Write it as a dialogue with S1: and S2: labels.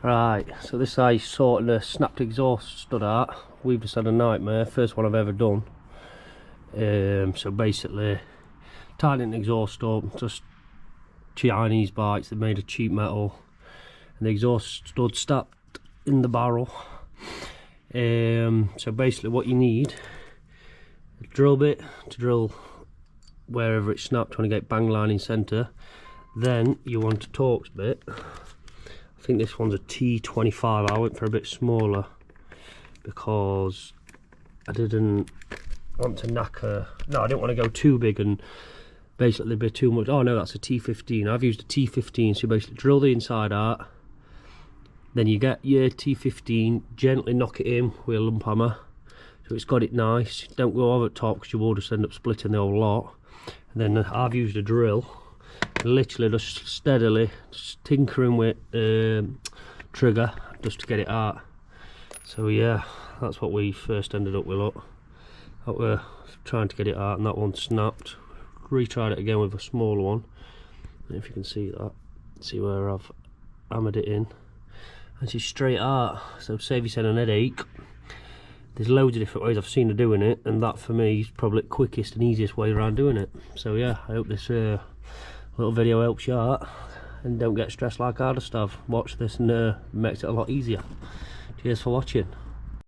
S1: Right, so this I sorting the snapped exhaust stud out. We've just had a nightmare, first one I've ever done. So basically, tightening the exhaust up, just Chinese bikes, they're made of cheap metal, and the exhaust stud snapped in the barrel. So basically what you need, a drill bit to drill wherever it's snapped, trying to get bang line in centre. Then you want a Torx bit. I think this one's a T25. I went for a bit smaller because I didn't want to knacker. No, I didn't want to go too big and basically be too much. Oh no, that's a T15. I've used a T15, so you basically drill the inside out, then you get your T15, gently knock it in with a lump hammer so it's got it nice. Don't go over the top because you will just end up splitting the whole lot. And then I've used a drill, literally just steadily just tinkering with trigger just to get it out. So yeah, that's what we first ended up with. Look, that we're trying to get it out, and that one snapped. Retried it again with a smaller one, and if you can see that, see where I've hammered it in, and she's straight out. So save yourself an headache. There's loads of different ways I've seen of doing it, and that for me is probably the quickest and easiest way around doing it. So yeah, I hope this little video helps you out and don't get stressed like I just have. Watch this and makes it a lot easier. Cheers for watching.